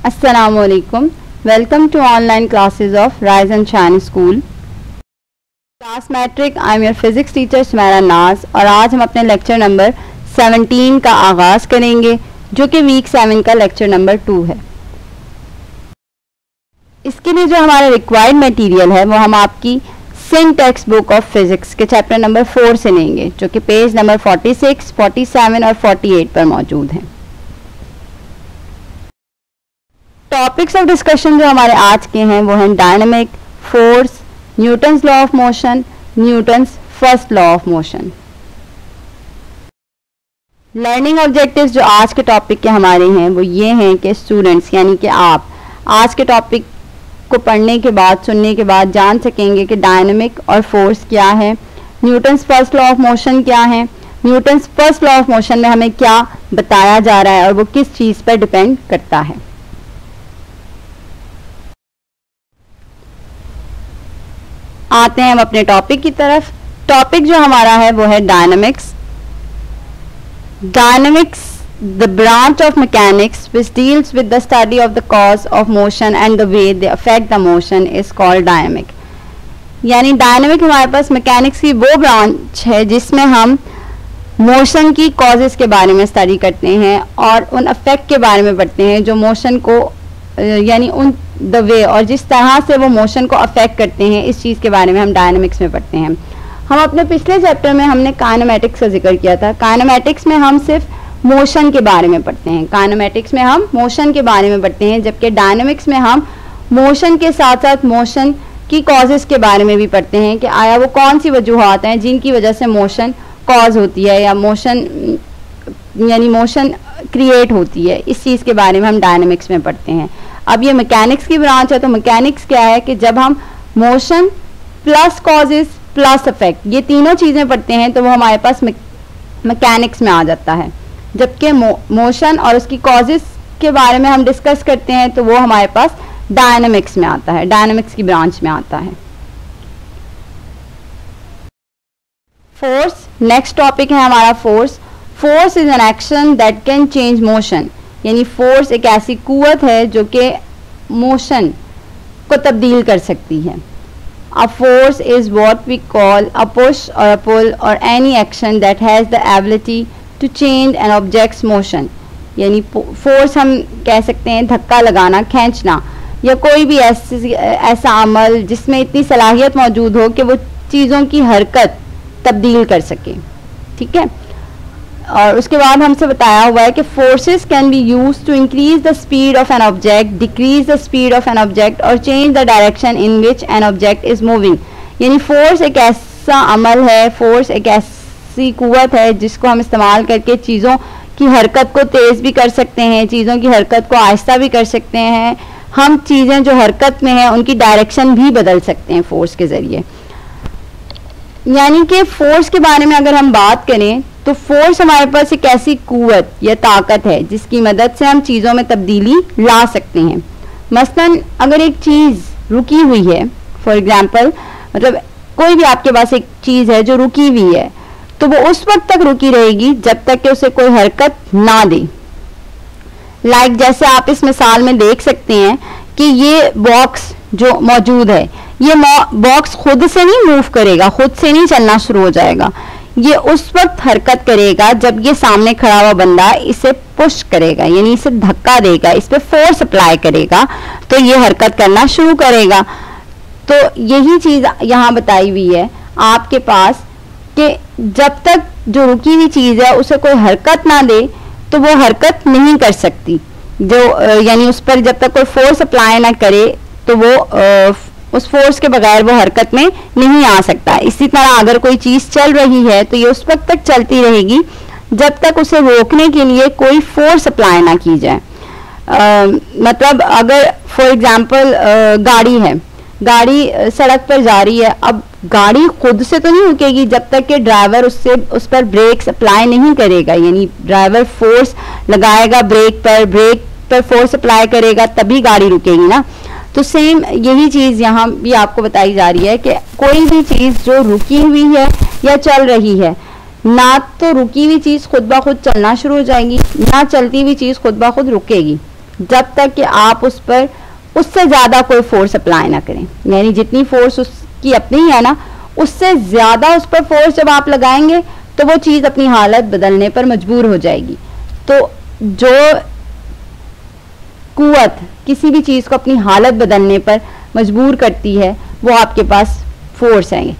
Assalamualaikum. Welcome to online classes of Rise and Shine School. Class matric I am your physics teacher Sumaira Naz और आज हम अपने lecture number 17 का आगाज करेंगे जो कि वीक 7 का लेक्चर नंबर 2 है। इसके लिए जो हमारा रिक्वायर्ड मटेरियल है वो हम आपकी Singh text book of physics के चैप्टर नंबर 4 से लेंगे जो कि पेज नंबर 46, 47 और 48 पर मौजूद है। टॉपिक्स ऑफ डिस्कशन जो हमारे आज के हैं वो हैं dynamic, force, Newton's law of motion, Newton's first law of motion. Learning objectives जो आज के टॉपिक के हमारे हैं वो ये हैं कि स्टूडेंट्स यानी कि आप आज के टॉपिक को पढ़ने के बाद, सुनने के बाद जान सकेंगे कि डायनामिक और फोर्स क्या है, Newton's first law of motion क्या है, Newton's first law of motion में हमें क्या बताया जा रहा है और वो किस चीज़ पर डिपेंड करता है। आते हैं हम अपने टॉपिक की तरफ। टॉपिक जो हमारा है वो है dynamics. Dynamics the branch of mechanics which deals with the study of the cause of motion and the way they affect the motion is called dynamic। यानी डायनामिक हमारे पास मैकेनिक्स की वो ब्रांच है जिसमें हम मोशन की कॉजेस के बारे में स्टडी करते हैं और उन अफेक्ट के बारे में पढ़ते हैं जो मोशन को यानी उन द वे और जिस तरह से वो मोशन को अफेक्ट करते हैं, इस चीज़ के बारे में हम डायनामिक्स में पढ़ते हैं। हम अपने पिछले चैप्टर में हमने काइनेमैटिक्स का जिक्र किया था। काइनेमैटिक्स में हम सिर्फ मोशन के बारे में पढ़ते हैं, काइनेमैटिक्स में हम मोशन के बारे में पढ़ते हैं, जबकि डायनामिक्स में हम मोशन के साथ साथ मोशन की कॉजेस के बारे में भी पढ़ते हैं कि आया वो कौन सी वजूहात हैं जिनकी वजह से मोशन कॉज होती है या मोशन यानी मोशन क्रिएट होती है। इस चीज़ के बारे में हम डायनामिक्स में पढ़ते हैं। अब ये मैकेनिक्स की ब्रांच है, तो मैकेनिक्स क्या है कि जब हम motion plus causes plus effect ये तीनों चीज़ें पढ़ते हैं तो वो हमारे पास मैकेनिक्स में आ जाता है, जबकि मोशन और उसकी कॉजेस के बारे में हम डिस्कस करते हैं तो वो हमारे पास डायनामिक्स में आता है, डायनामिक्स की ब्रांच में आता है। फोर्स नेक्स्ट टॉपिक है हमारा force. Force is an action that can change motion, यानी फोर्स एक ऐसी कुव्वत है जो कि मोशन को तब्दील कर सकती है। A force is what we call a push or a pull or any action that has the ability to change an object's motion। यानी फोर्स हम कह सकते हैं धक्का लगाना, खींचना या कोई भी ऐसा अमल जिसमें इतनी सलाहियत मौजूद हो कि वो चीज़ों की हरकत तब्दील कर सके। ठीक है, और उसके बाद हमसे बताया हुआ है कि forces can be use to increase the speed of an object, decrease the speed of an object और change the direction in which an object is moving. यानी फोर्स एक ऐसा अमल है, फोर्स एक ऐसी कुव्वत है जिसको हम इस्तेमाल करके चीज़ों की हरकत को तेज़ भी कर सकते हैं, चीज़ों की हरकत को आहिस्ता भी कर सकते हैं। हम चीज़ें जो हरकत में हैं उनकी डायरेक्शन भी बदल सकते हैं फोर्स के ज़रिए। यानी कि फोर्स के बारे में अगर हम बात करें तो फोर्स हमारे पास एक ऐसी कुव्वत या ताकत है जिसकी मदद से हम चीज़ों में तब्दीली ला सकते हैं। मसलन अगर एक चीज़ रुकी हुई है, फॉर एग्जांपल मतलब कोई भी आपके पास एक चीज़ है जो रुकी हुई है तो वो उस वक्त तक रुकी रहेगी जब तक कि उसे कोई हरकत ना दे। लाइक जैसे आप इस मिसाल में देख सकते हैं कि ये बॉक्स जो मौजूद है, ये बॉक्स खुद से नहीं मूव करेगा, खुद से नहीं चलना शुरू हो जाएगा। ये उस वक्त हरकत करेगा जब ये सामने खड़ा हुआ बंदा इसे पुश करेगा, यानी इसे धक्का देगा, इस पे फोर्स अप्लाई करेगा तो ये हरकत करना शुरू करेगा। तो यही चीज़ यहाँ बताई हुई है आपके पास कि जब तक जो रुकी हुई चीज़ है उसे कोई हरकत ना दे तो वो हरकत नहीं कर सकती। जो यानी उस पर जब तक कोई फोर्स अप्लाई ना करे तो वो उस फोर्स के बगैर वो हरकत में नहीं आ सकता। इसी तरह अगर कोई चीज़ चल रही है तो ये उस वक्त तक चलती रहेगी जब तक उसे रोकने के लिए कोई फोर्स अप्लाई ना की जाए। मतलब अगर फॉर एग्जांपल गाड़ी है, गाड़ी सड़क पर जा रही है, अब गाड़ी खुद से तो नहीं रुकेगी जब तक कि ड्राइवर उस पर ब्रेक्स अप्लाई नहीं करेगा। यानी ड्राइवर फोर्स लगाएगा ब्रेक पर फोर्स अप्लाई करेगा तभी गाड़ी रुकेगी ना। तो सेम यही चीज़ यहाँ भी आपको बताई जा रही है कि कोई भी चीज़ जो रुकी हुई है या चल रही है, ना तो रुकी हुई चीज़ खुद ब खुद चलना शुरू हो जाएगी, ना चलती हुई चीज़ खुद ब खुद रुकेगी। जब तक कि आप उस पर उससे ज़्यादा कोई फोर्स अप्लाई ना करें। यानी जितनी फोर्स उसकी अपनी है ना, उससे ज़्यादा उस पर फोर्स जब आप लगाएंगे तो वो चीज़ अपनी हालत बदलने पर मजबूर हो जाएगी। तो जो कुव्वत किसी भी चीज़ को अपनी हालत बदलने पर मजबूर करती है वो आपके पास फोर्स है,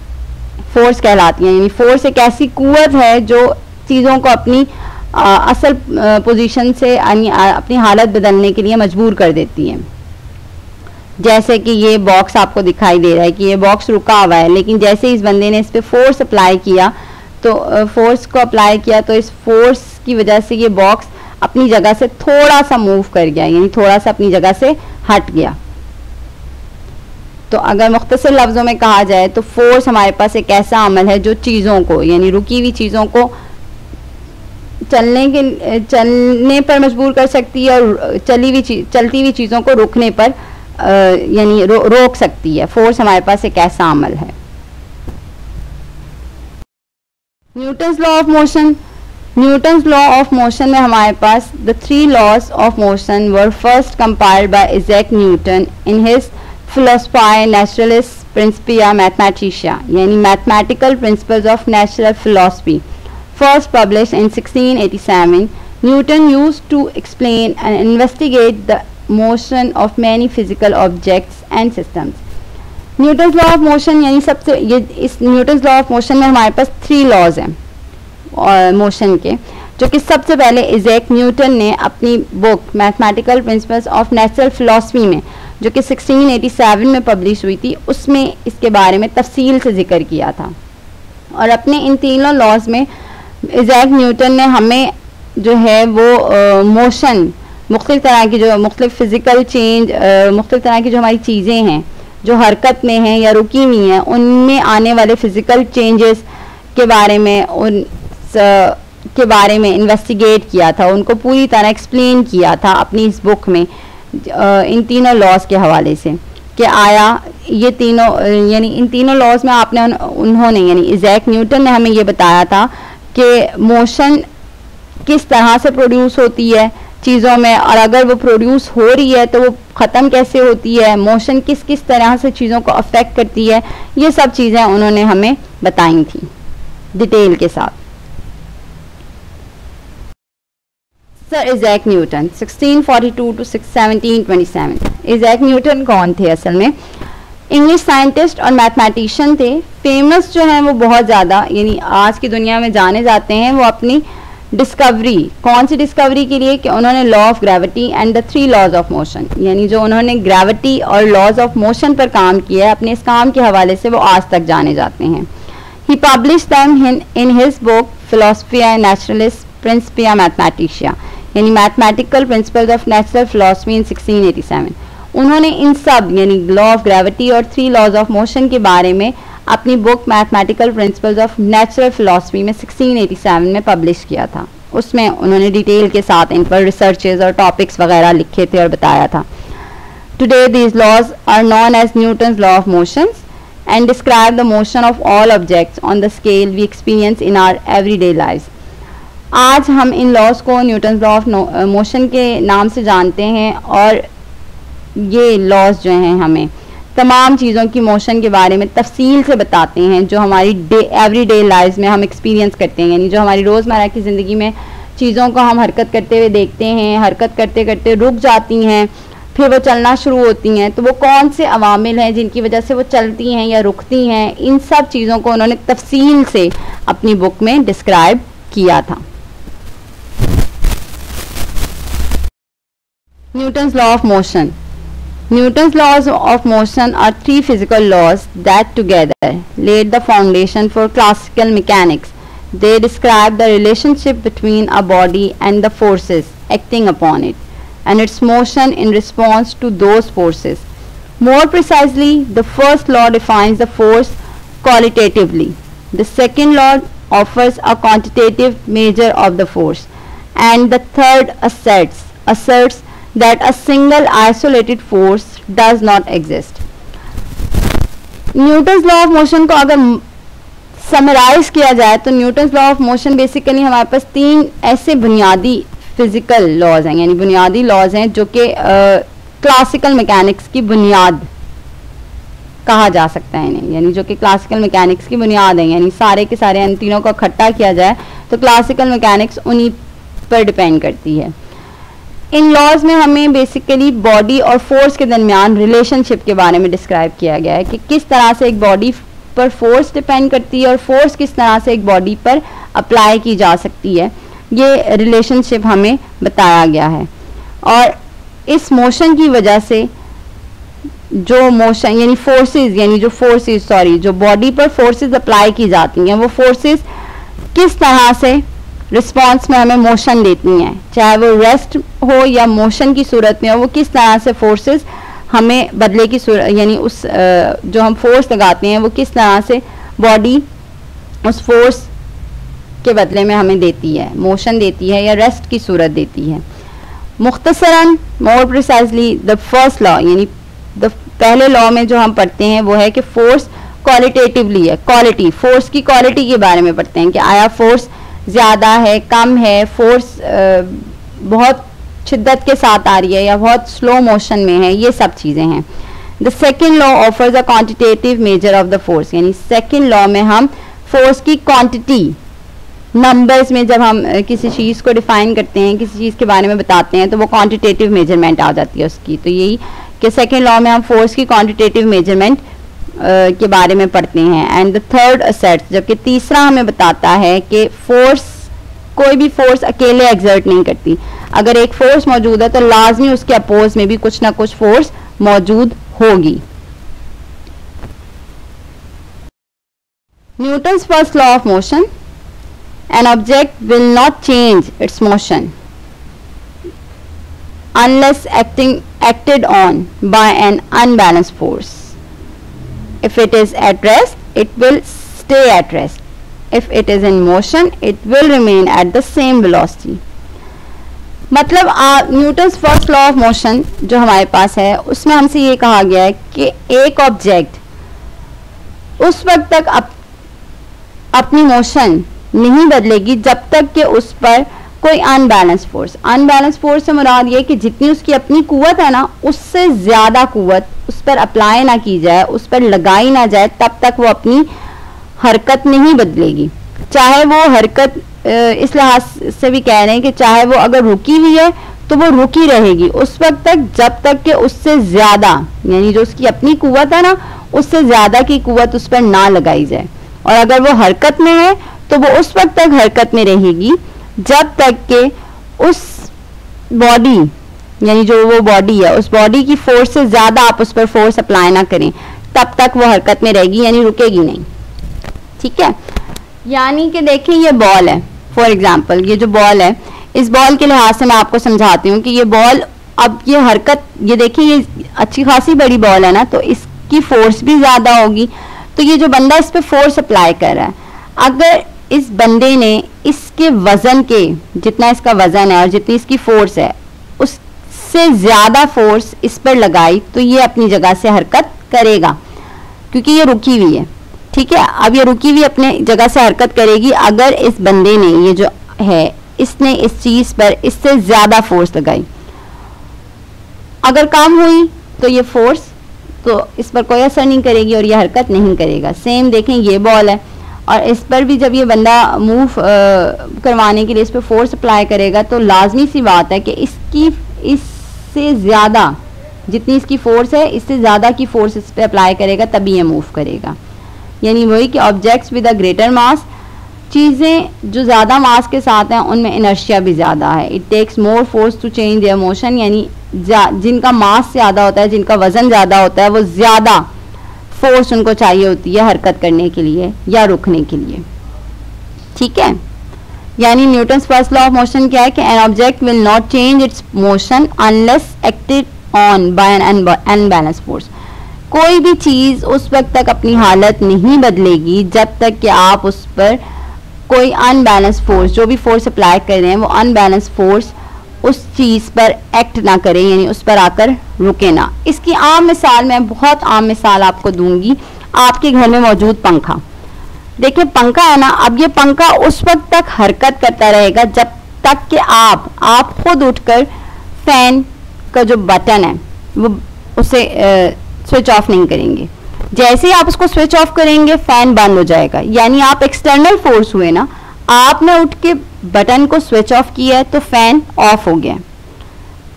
फोर्स कहलाती है। यानी फोर्स एक ऐसी कुव्वत है जो चीज़ों को अपनी असल पोजीशन से अपनी हालत बदलने के लिए मजबूर कर देती है। जैसे कि ये बॉक्स आपको दिखाई दे रहा है कि ये बॉक्स रुका हुआ है, लेकिन जैसे इस बंदे ने इस पे फोर्स अप्लाई किया तो इस फोर्स की वजह से ये बॉक्स अपनी जगह से थोड़ा सा मूव कर गया, यानी थोड़ा सा अपनी जगह से हट गया। तो अगर मुख्तसर लफ्ज़ों में कहा जाए तो फोर्स हमारे पास एक ऐसा अमल है जो चीज़ों को, यानी रुकी हुई चीज़ों को चलने पर मजबूर कर सकती है और चलती हुई चीज़ों को रुकने पर यानी रोक सकती है। फोर्स हमारे पास एक ऐसा अमल है। Newton's law of motion. Newton's law of motion में हमारे पास the 3 laws of motion were first compiled by Isaac Newton in his philosophy naturalis principia mathematica, यानी mathematical principles of natural philosophy, first published in 1687. Newton used to explain and investigate the motion of many physical objects and systems. Newton's law of motion यानी इस Newton's law of motion में हमारे पास 3 laws हैं और motion के, जो कि सबसे पहले आइजैक न्यूटन ने अपनी book mathematical principles of natural philosophy में, जो कि 1687 में पब्लिश हुई थी, उसमें इसके बारे में तफसील से जिक्र किया था। और अपने इन तीनों लॉज में आइजैक न्यूटन ने हमें जो है वो मोशन, मुख्तलिफ तरह की जो मुख्तलिफ फिज़िकल चेंज, मुख्तलिफ तरह की जो हमारी चीज़ें हैं जो हरकत में हैं या रुकी हुई हैं, उनमें आने वाले फ़िज़िकल चेंजेस के बारे में इन्वेस्टिगेट किया था, उनको पूरी तरह एक्सप्लेन किया था अपनी इस बुक में इन तीनों लॉज के हवाले से कि आया ये तीनों, यानी इन तीनों लॉज में उन्होंने यानी आइजैक न्यूटन ने हमें ये बताया था कि मोशन किस तरह से प्रोड्यूस होती है चीज़ों में, और अगर वो प्रोड्यूस हो रही है तो वो ख़त्म कैसे होती है, मोशन किस किस तरह से चीज़ों को अफेक्ट करती है, ये सब चीज़ें उन्होंने हमें बताई थी डिटेल के साथ। Sir Isaac Newton 1642 to 1727। Isaac Newton कौन थे? असल में इंग्लिश साइंटिस्ट और मैथमेटिशियन थे। फेमस जो हैं वो बहुत ज़्यादा यानी आज की दुनिया में जाने जाते हैं वो अपनी डिस्कवरी, कौन सी डिस्कवरी के लिए कि उन्होंने law of gravity and the 3 laws of motion, यानी जो उन्होंने ग्रेविटी और लॉज ऑफ मोशन पर काम किया है, अपने इस काम के हवाले से वो आज तक जाने जाते हैं। He publish them in his book philosophia naturalis principia mathematica, यानी mathematical principles of natural philosophy in 1687। उन्होंने इन सब यानी लॉ ऑफ ग्रेविटी और 3 लॉज ऑफ मोशन के बारे में अपनी book mathematical principles of natural philosophy में 1687 में पब्लिश किया था। उसमें उन्होंने डिटेल के साथ इन पर रिसर्चेज और टॉपिक्स वगैरह लिखे थे और बताया था। Today these laws are known as Newton's law of motions and describe the motion of all objects on the scale we experience in our everyday life. आज हम इन लॉज को न्यूटन्स लॉ ऑफ मोशन के नाम से जानते हैं और ये लॉज जो हैं हमें तमाम चीज़ों की मोशन के बारे में तफसील से बताते हैं जो हमारी एवरीडे लाइफ में हम एक्सपीरियंस करते हैं, यानी जो हमारी रोज़मर्रा की ज़िंदगी में चीज़ों को हम हरकत करते हुए देखते हैं, हरकत करते करते रुक जाती हैं, फिर वो चलना शुरू होती हैं, तो वो कौन से अवामिल हैं जिनकी वजह से वो चलती हैं या रुकती हैं, इन सब चीज़ों को उन्होंने तफसील से अपनी बुक में डिस्क्राइब किया था। Newton's law of motion. Newton's laws of motion are 3 physical laws that together laid the foundation for classical mechanics. They describe the relationship between a body and the forces acting upon it, and its motion in response to those forces. More precisely, the first law defines the force qualitatively. The second law offers a quantitative measure of the force, and the third asserts that a single isolated force does not exist. Newton's law of motion को अगर summarise किया जाए तो Newton's law of motion basically हमारे पास 3 ऐसे बुनियादी physical laws हैं, यानी बुनियादी लॉज हैं जो कि क्लासिकल मैकेनिक्स की बुनियाद कहा जा सकता है इन्हें, यानी जो कि क्लासिकल मैकेनिक्स की बुनियाद है, यानी सारे के सारे इन तीनों को इकट्ठा किया जाए तो क्लासिकल मैकेनिक्स उन्हीं पर डिपेंड करती है। इन लॉज में हमें बेसिकली बॉडी और फोर्स के दरमियान रिलेशनशिप के बारे में डिस्क्राइब किया गया है कि किस तरह से एक बॉडी पर फोर्स डिपेंड करती है और फोर्स किस तरह से एक बॉडी पर अप्लाई की जा सकती है, ये रिलेशनशिप हमें बताया गया है। और इस मोशन की वजह से जो मोशन यानी फोर्सेस यानी जो बॉडी पर फोर्सेस अप्लाई की जाती हैं वो फोर्सेस किस तरह से रिस्पॉन्स में हमें मोशन देती हैं, चाहे वो रेस्ट हो या मोशन की सूरत में हो, वो किस तरह से फोर्सेस हमें बदले की सूरत यानी उस जो हम फोर्स लगाते हैं वो किस तरह से बॉडी उस फोर्स के बदले में हमें देती है, मोशन देती है या रेस्ट की सूरत देती है। मुख्तसरन more precisely the first law यानी पहले लॉ में जो हम पढ़ते हैं वो है कि फोर्स क्वालिटेटिवली है, क्वालिटी फोर्स की क्वालिटी के बारे में पढ़ते हैं कि आया फोर्स ज़्यादा है, कम है, फोर्स बहुत शिद्दत के साथ आ रही है या बहुत स्लो मोशन में है, ये सब चीज़ें हैं। The second law offers a quantitative measure of the force, यानी सेकेंड लॉ में हम फोर्स की क्वांटिटी नंबर्स में जब हम किसी चीज़ को डिफाइन करते हैं, किसी चीज़ के बारे में बताते हैं तो वो क्वांटिटेटिव मेजरमेंट आ जाती है उसकी। तो यही कि सेकेंड लॉ में हम फोर्स की क्वांटिटेटिव मेजरमेंट के बारे में पढ़ते हैं। एंड द थर्ड असर्ट, जबकि तीसरा हमें बताता है कि फोर्स कोई भी फोर्स अकेले एग्जर्ट नहीं करती, अगर एक फोर्स मौजूद है तो लाजमी उसके अपोज में भी कुछ ना कुछ फोर्स मौजूद होगी। Newton's first law of motion, an object will not change its motion unless acted on by an unbalanced force. If it is at rest, it will stay at rest. If it is in motion, it will remain at the same velocity. मतलब Newton's first law of motion जो हमारे पास है उसमें हमसे ये कहा गया है कि एक ऑब्जेक्ट उस वक्त तक अपनी मोशन नहीं बदलेगी जब तक कि उस पर कोई अनबैलेंस फोर्स से मुराद ये कि जितनी उसकी अपनी कुव्वत है ना उससे ज़्यादा कुव्वत उस पर अप्लाई ना की जाए, उस पर लगाई ना जाए, तब तक वो अपनी हरकत नहीं बदलेगी। चाहे वो हरकत इस लिहाज से भी कह रहे हैं कि चाहे वो अगर रुकी हुई है तो वो रुकी रहेगी उस वक्त तक जब तक कि उससे ज़्यादा यानी जो उसकी अपनी कुव्वत है ना उससे ज़्यादा की कुव्वत उस पर ना लगाई जाए। और अगर वो हरकत में है तो वो उस वक्त तक हरकत में रहेगी जब तक कि उस बॉडी यानी जो वो बॉडी है उस बॉडी की फोर्स से ज़्यादा आप उस पर फोर्स अप्लाई ना करें, तब तक वो हरकत में रहेगी यानी रुकेगी नहीं। ठीक है, यानी कि देखें ये बॉल है, फॉर एग्जांपल ये जो बॉल है, इस बॉल के लिहाज से मैं आपको समझाती हूँ कि ये बॉल अब ये हरकत, ये देखिए ये अच्छी खासी बड़ी बॉल है ना, तो इसकी फोर्स भी ज़्यादा होगी। तो ये जो बंदा इस पर फोर्स अप्लाई कर रहा है, अगर इस बंदे ने इसके वजन के जितना इसका वजन है और जितनी इसकी फोर्स है उससे ज़्यादा फोर्स इस पर लगाई तो ये अपनी जगह से हरकत करेगा क्योंकि ये रुकी हुई है। ठीक है, अब ये रुकी हुई अपने जगह से हरकत करेगी अगर इस बंदे ने ये जो है इसने इस चीज़ पर इससे ज़्यादा फोर्स लगाई। अगर कम हुई तो ये फोर्स तो इस पर कोई असर नहीं करेगी और ये हरकत नहीं करेगा। सेम देखें ये बॉल है और इस पर भी जब ये बंदा मूव करवाने के लिए इस पर फोर्स अप्लाई करेगा तो लाजमी सी बात है कि इससे ज़्यादा जितनी इसकी फोर्स है इससे ज़्यादा की फोर्स इस पर अप्लाई करेगा तभी ये मूव करेगा। यानी वही कि ऑब्जेक्ट्स विद अ ग्रेटर मास, चीज़ें जो ज़्यादा मास के साथ हैं उनमें इनर्शिया भी ज़्यादा है। It takes more force to change their motion, यानी जिनका मास ज़्यादा होता है, जिनका वज़न ज़्यादा होता है, वो ज़्यादा फोर्स उनको चाहिए होती है हरकत करने के लिए या रुकने के लिए। ठीक है, यानी Newton's first law of motion क्या है कि an object will not change its motion unless acted on by an unbalance force. कोई भी चीज़ उस वक्त तक अपनी हालत नहीं बदलेगी जब तक कि आप उस पर कोई अनबैलेंस फोर्स, जो भी फोर्स अप्लाई कर रहे हैं वो अनबैलेंस फोर्स उस चीज़ पर एक्ट ना करें, यानी उस पर आकर रुके ना। इसकी आम मिसाल, मैं बहुत आम मिसाल आपको दूंगी, आपके घर में मौजूद पंखा। देखिए पंखा है ना, अब ये पंखा उस वक्त तक हरकत करता रहेगा जब तक कि आप खुद उठकर फैन का जो बटन है वो उसे स्विच ऑफ नहीं करेंगे। जैसे ही आप उसको स्विच ऑफ करेंगे फैन बंद हो जाएगा, यानी आप एक्सटर्नल फोर्स हुए ना, आपने उठ के बटन को स्विच ऑफ किया है तो फैन ऑफ हो गया।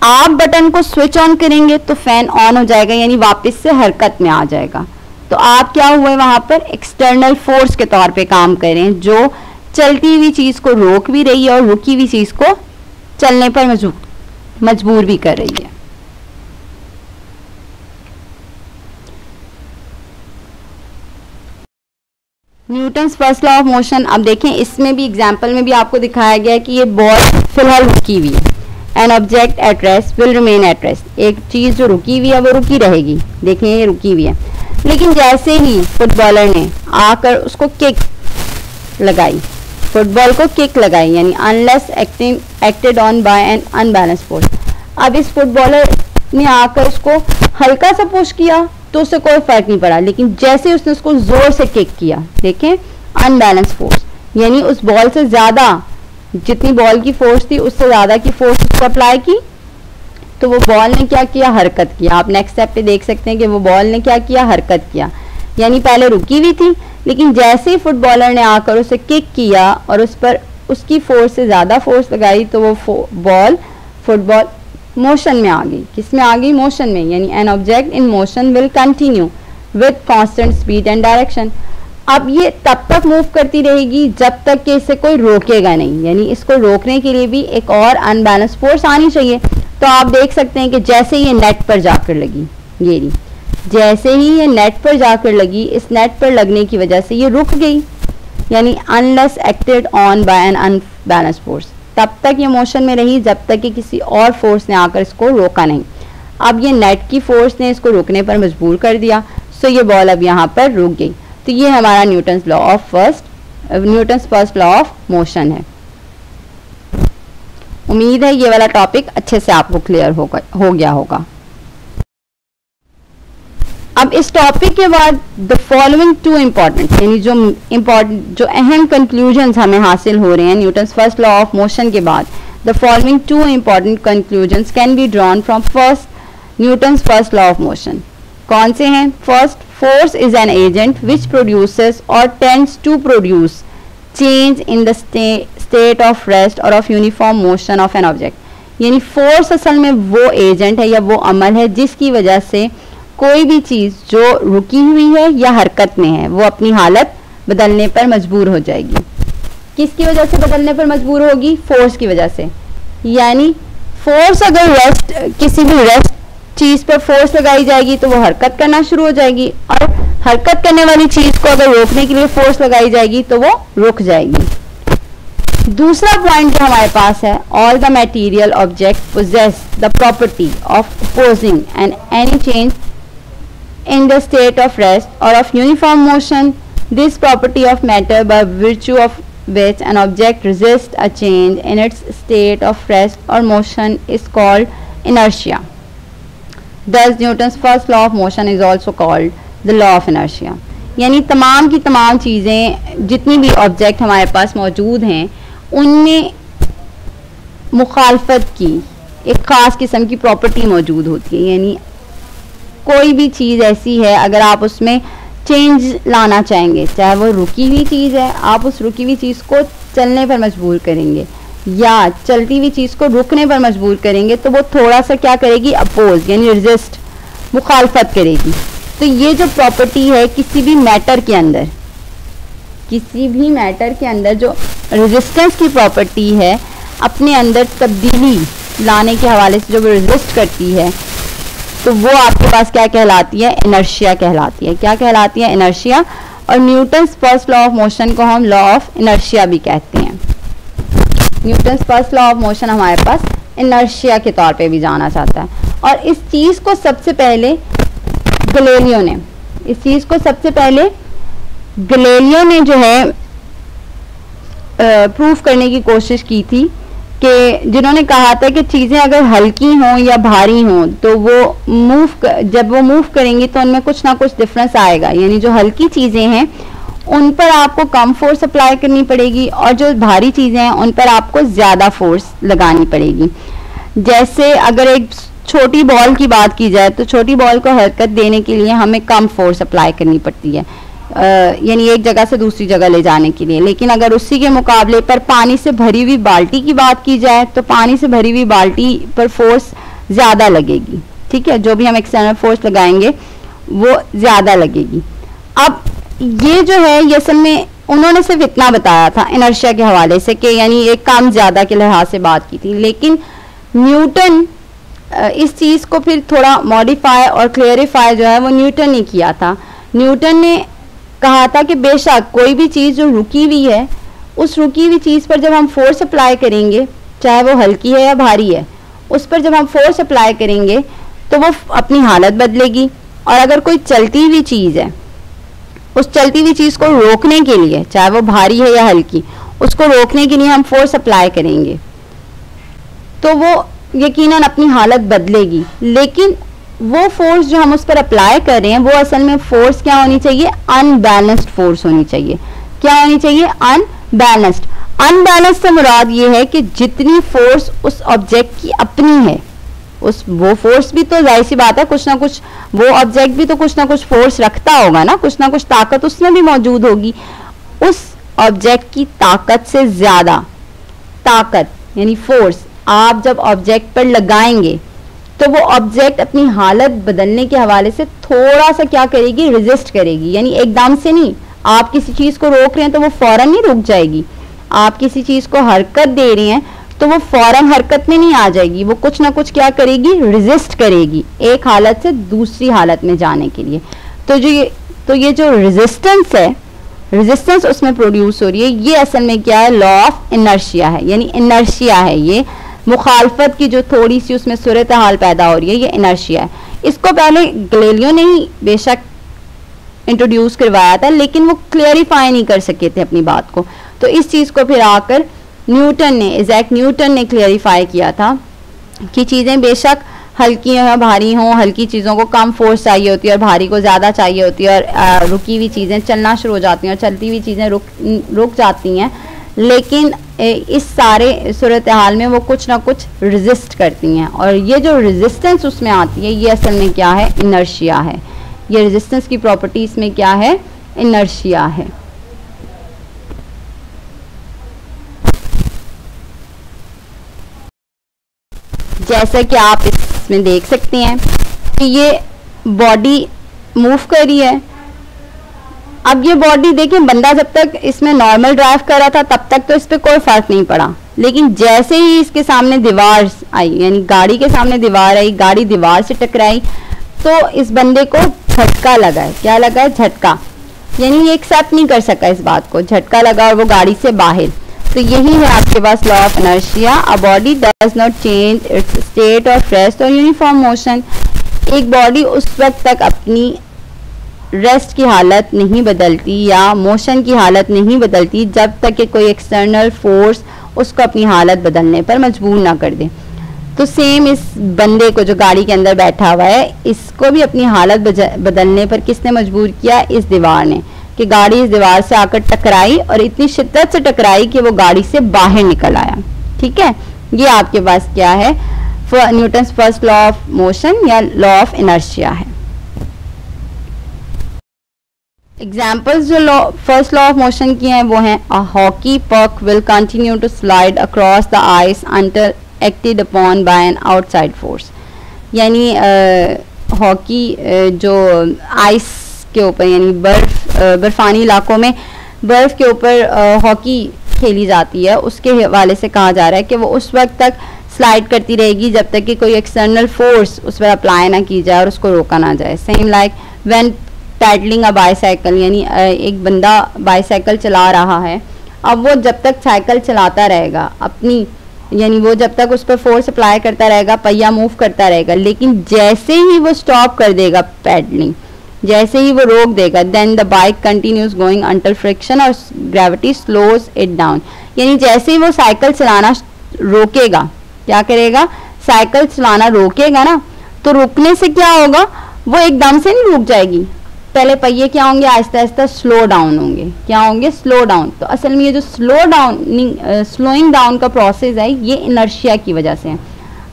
आप बटन को स्विच ऑन करेंगे तो फैन ऑन हो जाएगा, यानी वापस से हरकत में आ जाएगा। तो आप क्या हुए, वहां पर एक्सटर्नल फोर्स के तौर पे काम करें जो चलती हुई चीज को रोक भी रही है और रुकी हुई चीज को चलने पर मजबूर भी कर रही है। Newton's first law of motion. अब देखें, इसमें भी एग्जांपल में भी आपको दिखाया गया है कि ये बॉल फिलहाल रुकी हुई है। An object at rest will remain at rest. एक चीज जो रुकी हुई है वो रुकी रहेगी। देखें ये रुकी हुई है, लेकिन जैसे ही फुटबॉलर ने आकर उसको किक लगाई, फुटबॉल को किक लगाई, यानी unless acted on by an unbalance force. अब इस फुटबॉलर ने आकर उसको हल्का सा पुश किया तो उससे कोई फर्क नहीं पड़ा, लेकिन जैसे उसने उसको जोर से किक किया, देखें अनबैलेंस फोर्स, यानी उस बॉल से ज्यादा, जितनी बॉल की फोर्स थी उससे ज्यादा की फोर्स उसको अप्लाई की, तो वो बॉल ने क्या किया, हरकत किया। आप नेक्स्ट स्टेप पे देख सकते हैं कि वो बॉल ने क्या किया, हरकत किया। यानी पहले रुकी हुई थी, लेकिन जैसे ही फुटबॉलर ने आकर उसे किक किया और उस पर उसकी फोर्स से ज्यादा फोर्स लगाई, तो वो फुटबॉल मोशन में आ गई। किस में आ गई, मोशन में। यानी an object in motion will continue with constant speed and direction. अब ये तब तक मूव करती रहेगी जब तक कि इसे कोई रोकेगा नहीं, यानी इसको रोकने के लिए भी एक और अनबैलेंस फोर्स आनी चाहिए। तो आप देख सकते हैं कि जैसे ये नेट पर जाकर लगी, ये रही, जैसे ही ये नेट पर जाकर लगी, इस नेट पर लगने की वजह से ये रुक गई, यानी unless acted on by an unbalance force. तब तक ये मोशन में रही जब तक कि किसी और फोर्स ने आकर इसको रोका नहीं। अब ये नेट की फोर्स ने इसको रुकने पर मजबूर कर दिया, सो ये बॉल अब यहाँ पर रुक गई। तो ये हमारा Newton's first law of motion है। उम्मीद है ये वाला टॉपिक अच्छे से आपको क्लियर हो गया होगा। अब इस टॉपिक के बाद द फॉलोइंग टू इम्पॉर्टेंट, यानी जो अहम कंक्लूजन्स हमें हासिल हो रहे हैं Newton's first law of motion के बाद, the following two important conclusions can be drawn from Newton's first law of motion. कौन से हैं? First, force is an agent which produces or tends to produce change in the state of rest or of uniform motion of an object. यानी force असल में वो agent है या वो अमल है जिसकी वजह से कोई भी चीज जो रुकी हुई है या हरकत में है वो अपनी हालत बदलने पर मजबूर हो जाएगी। किसकी वजह से बदलने पर मजबूर होगी? फोर्स की वजह से। यानी फोर्स अगर किसी भी रेस्ट चीज पर फोर्स लगाई जाएगी तो वो हरकत करना शुरू हो जाएगी, और हरकत करने वाली चीज को अगर रोकने के लिए फोर्स लगाई जाएगी तो वो रुक जाएगी। दूसरा पॉइंट जो हमारे पास है, all the material object possess the property of opposing and any change in the state of rest or of uniform motion. This property of matter by virtue of which an object resists a change in its state of rest or motion is called inertia. Thus Newton's first law of motion is also called the law of inertia. यानी तमाम की तमाम चीज़ें, जितनी भी object हमारे पास मौजूद हैं, उनमें मुखालफत की एक ख़ास किस्म की प्रॉपर्टी मौजूद होती है। यानी कोई भी चीज़ ऐसी है, अगर आप उसमें चेंज लाना चाहेंगे, चाहे वो रुकी हुई चीज़ है, आप उस रुकी हुई चीज़ को चलने पर मजबूर करेंगे या चलती हुई चीज़ को रुकने पर मजबूर करेंगे, तो वो थोड़ा सा क्या करेगी, अपोज यानी रेजिस्ट, मुखालफत करेगी। तो ये जो प्रॉपर्टी है किसी भी मैटर के अंदर जो रेजिस्टेंस की प्रॉपर्टी है, अपने अंदर तब्दीली लाने के हवाले से जो वो रेजिस्ट करती है, तो वो आपके पास क्या कहलाती है, इनर्शिया कहलाती है। क्या कहलाती है? इनर्शिया। और Newton's first law of motion को हम लॉ ऑफ इनर्शिया भी कहते हैं। Newton's first law of motion हमारे पास इनर्शिया के तौर पे भी जाना जाता है। और इस चीज़ को सबसे पहले गैलीलियो ने जो है प्रूफ करने की कोशिश की थी, कि जिन्होंने कहा था कि चीज़ें अगर हल्की हों या भारी हों तो वो जब वो मूव करेंगी तो उनमें कुछ ना कुछ डिफरेंस आएगा। यानी जो हल्की चीज़ें हैं उन पर आपको कम फोर्स अप्लाई करनी पड़ेगी और जो भारी चीजें हैं उन पर आपको ज्यादा फोर्स लगानी पड़ेगी। जैसे अगर एक छोटी बॉल की बात की जाए तो छोटी बॉल को हरकत देने के लिए हमें कम फोर्स अप्लाई करनी पड़ती है, यानी एक जगह से दूसरी जगह ले जाने के लिए। लेकिन अगर उसी के मुकाबले पर पानी से भरी हुई बाल्टी की बात की जाए तो पानी से भरी हुई बाल्टी पर फोर्स ज्यादा लगेगी, ठीक है, जो भी हम एक्सटर्नल फोर्स लगाएंगे वो ज्यादा लगेगी। अब ये जो है ये असल में उन्होंने सिर्फ इतना बताया था इनर्शिया के हवाले से कि यानी एक कम ज्यादा के लिहाज से बात की थी, लेकिन न्यूटन इस चीज को फिर थोड़ा मॉडिफाई और क्लियरिफाई जो है वो न्यूटन ने किया था। न्यूटन ने कहा था कि बेशक कोई भी चीज जो रुकी हुई है उस रुकी हुई चीज पर जब हम फोर्स अप्लाई करेंगे, चाहे वो हल्की है या भारी है, उस पर जब हम फोर्स अप्लाई करेंगे तो वो अपनी हालत बदलेगी। और अगर कोई चलती हुई चीज है, उस चलती हुई चीज को रोकने के लिए, चाहे वो भारी है या हल्की, उसको रोकने के लिए हम फोर्स अप्लाई करेंगे तो वो यकीनन अपनी हालत बदलेगी। लेकिन वो फोर्स जो हम उस पर अप्लाई कर रहे हैं वो असल में फोर्स क्या होनी चाहिए, अनबैलेंस्ड फोर्स होनी चाहिए। क्या होनी चाहिए, अनबैलेंस्ड। अनबैलेंस्ड से मुराद ये है कि जितनी फोर्स उस ऑब्जेक्ट की अपनी है, उस वो फोर्स भी तो जाहिर सी बात है कुछ ना कुछ, वो ऑब्जेक्ट भी तो कुछ ना कुछ फोर्स रखता होगा ना, कुछ ना कुछ ताकत उसमें भी मौजूद होगी। उस ऑब्जेक्ट की ताकत से ज्यादा ताकत यानी फोर्स आप जब ऑब्जेक्ट पर लगाएंगे तो वो ऑब्जेक्ट अपनी हालत बदलने के हवाले से थोड़ा सा क्या करेगी, रेजिस्ट करेगी। यानी एकदम से नहीं, आप किसी चीज को रोक रहे हैं तो वो फौरन नहीं रुक जाएगी। आप किसी चीज को हरकत दे रहे हैं तो वो फौरन हरकत में नहीं आ जाएगी, वो कुछ ना कुछ क्या करेगी, रेजिस्ट करेगी एक हालत से दूसरी हालत में जाने के लिए। तो ये जो रेजिस्टेंस है, रेजिस्टेंस उसमें प्रोड्यूस हो रही है, ये असल में क्या है, लॉ ऑफ इनर्शिया है। यानी इनर्शिया है ये, मुखालफत की जो थोड़ी सी उसमें सूरत हाल पैदा हो रही है, ये इनर्शिया है। इसको पहले गैलीलियो ने ही बेशक इंट्रोड्यूस करवाया था, लेकिन वो क्लियरिफाई नहीं कर सके थे अपनी बात को। तो इस चीज को फिर आकर न्यूटन ने, इज़ैक न्यूटन ने क्लियरिफाई किया था कि चीजें बेशक हल्की हो भारी हो, हल्की चीजों को कम फोर्स चाहिए होती है और भारी को ज्यादा चाहिए होती है, और रुकी हुई चीजें चलना शुरू हो जाती हैं और चलती हुई चीजें रुक जाती हैं। लेकिन इस सारे सूरत हाल में वो कुछ ना कुछ रेजिस्ट करती हैं, और ये जो रेजिस्टेंस उसमें आती है ये असल में क्या है, इनर्शिया है। ये रेजिस्टेंस की प्रॉपर्टी इसमें क्या है, इनर्शिया है। जैसा कि आप इसमें देख सकते हैं कि ये बॉडी मूव कर रही है। अब ये बॉडी देखें, बंदा जब तक इसमें नॉर्मल ड्राइव कर रहा था तब तक तो इस पर कोई फर्क नहीं पड़ा, लेकिन जैसे ही इसके सामने दीवार आई, यानी गाड़ी के सामने दीवार आई, गाड़ी दीवार से टकराई, तो इस बंदे को झटका लगा है। क्या लगा है, झटका। यानी ये एक्सेप्ट नहीं कर सका इस बात को, झटका लगा और वो गाड़ी से बाहर। तो यही है आपके पास law of inertia. A body does not change its state of rest or uniform motion. एक बॉडी उस वक्त तक अपनी रेस्ट की हालत नहीं बदलती या मोशन की हालत नहीं बदलती जब तक कि कोई एक्सटर्नल फोर्स उसको अपनी हालत बदलने पर मजबूर ना कर दे। तो सेम इस बंदे को जो गाड़ी के अंदर बैठा हुआ है, इसको भी अपनी हालत बदलने पर किसने मजबूर किया, इस दीवार ने, कि गाड़ी इस दीवार से आकर टकराई और इतनी शिद्दत से टकराई कि वो गाड़ी से बाहर निकल आया। ठीक है, ये आपके पास क्या है, Newton's first law of motion या लॉ ऑफ इनर्शिया है। एग्जाम्पल्स जो फर्स्ट लॉ ऑफ मोशन की हैं वो हैं, a hockey puck will continue to slide across the ice until acted upon by an outside force. यानी हॉकी जो ice के ऊपर, यानी बर्फानी इलाकों में बर्फ के ऊपर हॉकी खेली जाती है, उसके हवाले से कहा जा रहा है कि वो उस वक्त तक स्लाइड करती रहेगी जब तक कि कोई एक्सटर्नल फोर्स उस पर अप्लाई ना की जाए और उसको रोका ना जाए। Same like when paddling a bicycle, यानी एक बंदा बाईसाइकिल चला रहा है, अब वो जब तक साइकिल चलाता रहेगा अपनी, यानी वो जब तक उस पर फोर्स अप्लाई करता रहेगा, पहिया मूव करता रहेगा, लेकिन जैसे ही वो स्टॉप कर देगा पैडलिंग, जैसे ही वो रोक देगा, then the bike continues going until friction और ग्रेविटी स्लोज इट डाउन। यानी जैसे ही वो साइकिल चलाना रोकेगा, क्या करेगा, साइकिल चलाना रोकेगा ना, तो रुकने से क्या होगा, वो एकदम से नहीं रुक जाएगी, पहले पहिए क्या होंगे, आहिस्ता आहिस्ता स्लो डाउन होंगे। क्या होंगे, स्लो डाउन। तो असल में ये जो स्लोइंग डाउन का प्रोसेस है ये इनर्शिया की वजह से है।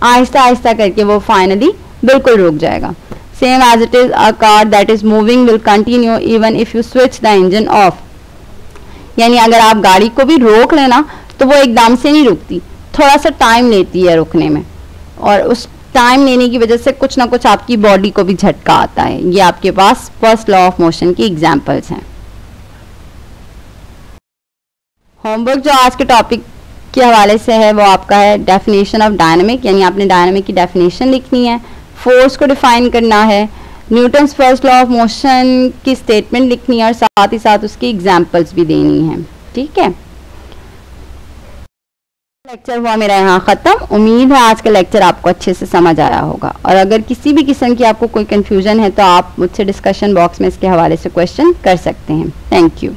आहिस्ता आहिस्ता करके वो फाइनली बिल्कुल रुक जाएगा। Same as it is a car that is moving will continue even if you switch the engine off. यानी अगर आप गाड़ी को भी रोक लेना तो वो एकदम से नहीं रुकती, थोड़ा सा टाइम लेती है रुकने में, और उस टाइम लेने की वजह से कुछ ना कुछ आपकी बॉडी को भी झटका आता है। ये आपके पास फर्स्ट लॉ ऑफ मोशन की एग्जांपल्स हैं। होमवर्क जो आज के टॉपिक के हवाले से है वो आपका है डेफिनेशन ऑफ डायनामिक, यानी आपने डायनामिक की डेफिनेशन लिखनी है, फोर्स को डिफाइन करना है, Newton's first law of motion की स्टेटमेंट लिखनी है और साथ ही साथ उसकी एग्जांपल्स भी देनी है। ठीक है, लेक्चर हुआ मेरा यहाँ ख़त्म। उम्मीद है आज का लेक्चर आपको अच्छे से समझ आया होगा, और अगर किसी भी किस्म की आपको कोई कंफ्यूजन है तो आप मुझसे डिस्कशन बॉक्स में इसके हवाले से क्वेश्चन कर सकते हैं। Thank you.